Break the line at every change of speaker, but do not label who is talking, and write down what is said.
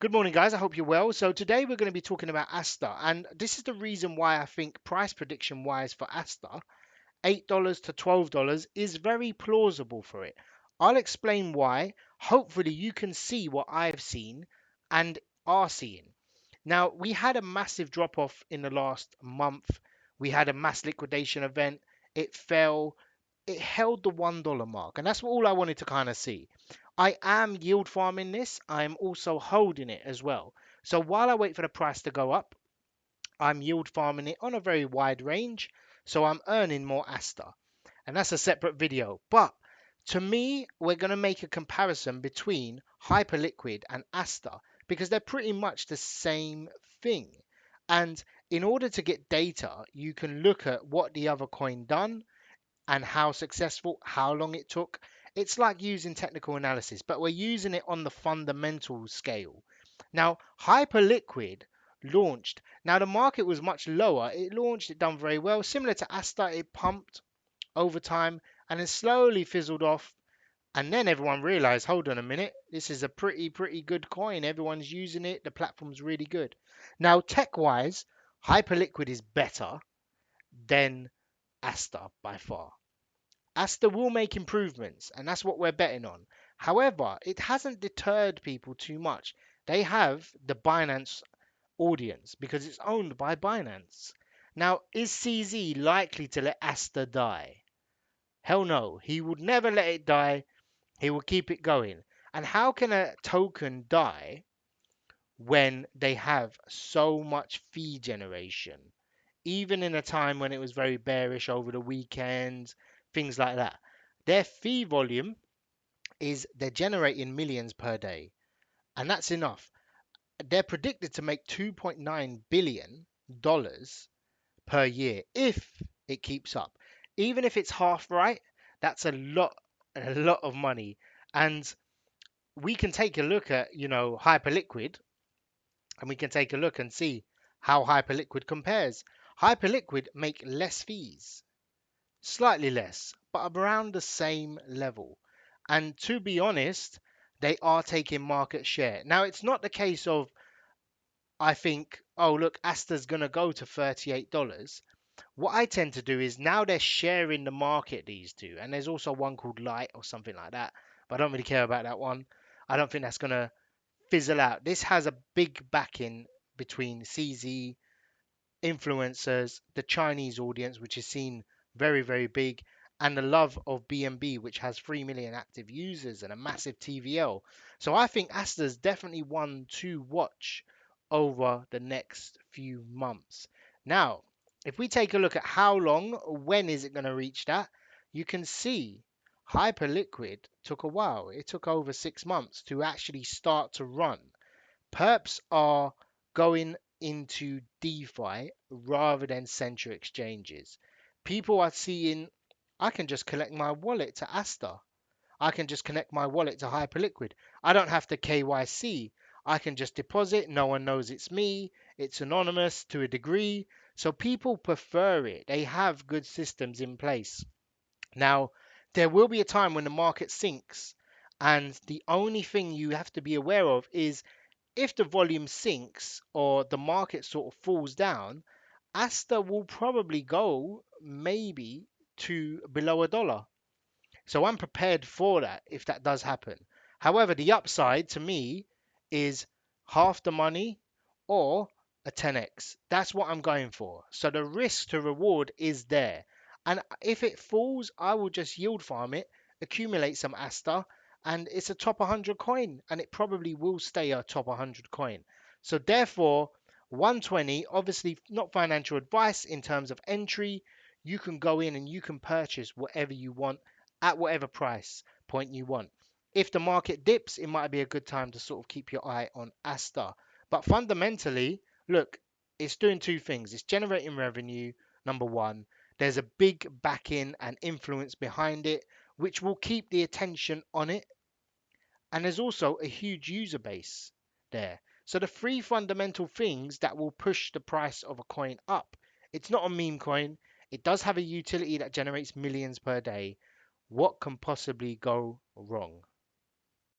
Good morning, guys. I hope you're well. So today we're going to be talking about Aster, and this is the reason why I think price prediction wise for Aster, $8 to $12 is very plausible for it. I'll explain why. Hopefully you can see what I've seen and are seeing. Now, we had a massive drop off in the last month. We had a mass liquidation event. It fell. It held the $1 mark, and that's all I wanted to kind of see. I am yield farming this. I'm also holding it as well. So while I wait for the price to go up, I'm yield farming it on a very wide range. So I'm earning more Aster. And that's a separate video. But to me, we're going to make a comparison between Hyperliquid and Aster because they're pretty much the same thing. And in order to get data, you can look at what the other coin done and how successful, how long it took. It's like using technical analysis, but we're using it on the fundamental scale. Now, Hyperliquid launched. Now, the market was much lower. It launched, it done very well. Similar to Aster, it pumped over time and then slowly fizzled off. And then everyone realized, hold on a minute, this is a pretty good coin. Everyone's using it. The platform's really good. Now, tech-wise, Hyperliquid is better than Aster by far. Aster will make improvements, and that's what we're betting on. However, it hasn't deterred people too much. They have the Binance audience because it's owned by Binance. Now, is CZ likely to let Aster die? Hell no. He would never let it die. He will keep it going. And how can a token die when they have so much fee generation? Even in a time when it was very bearish over the weekends, things like that. Their fee volume is they're generating millions per day, and that's enough. They're predicted to make $2.9 billion per year if it keeps up. Even if it's half right, that's a lot of money. And we can take a look at, Hyperliquid, and we can take a look and see how Hyperliquid compares. Hyperliquid make less fees, slightly less, but around the same level. And to be honest, they are taking market share. Now, it's not the case of, I think, oh, look, Aster's going to go to $38. What I tend to do is now they're sharing the market, these two. And there's also one called Light or something like that. But I don't really care about that one. I don't think that's going to fizzle out. This has a big backing between CZ, influencers, the Chinese audience, which is seen very big, and the love of BNB, which has 3 million active users and a massive TVL. So I think Aster's definitely one to watch over the next few months. Now, if we take a look at how long, when is it going to reach that, you can see Hyperliquid took a while. It took over 6 months to actually start to run. Perps are going into DeFi rather than central exchanges. People are seeing, I can just connect my wallet to Aster. I can just connect my wallet to Hyperliquid. I don't have to KYC. I can just deposit. No one knows it's me. It's anonymous to a degree. So people prefer it. They have good systems in place. Now, there will be a time when the market sinks. And the only thing you have to be aware of is if the volume sinks or the market sort of falls down, Aster will probably go maybe to below $1. So I'm prepared for that if that does happen. However, the upside to me is half the money or a 10x. That's what I'm going for. So the risk to reward is there. And if it falls, I will just yield farm it, accumulate some Aster, and it's a top 100 coin, and it probably will stay a top 100 coin. So therefore, 120, obviously not financial advice in terms of entry. You can go in and you can purchase whatever you want at whatever price point you want. If the market dips, it might be a good time to sort of keep your eye on Aster. But fundamentally, look, it's doing two things. It's generating revenue, number one. There's a big backing and influence behind it, which will keep the attention on it. And there's also a huge user base there. So the three fundamental things that will push the price of a coin up. It's not a meme coin. It does have a utility that generates millions per day. What can possibly go wrong?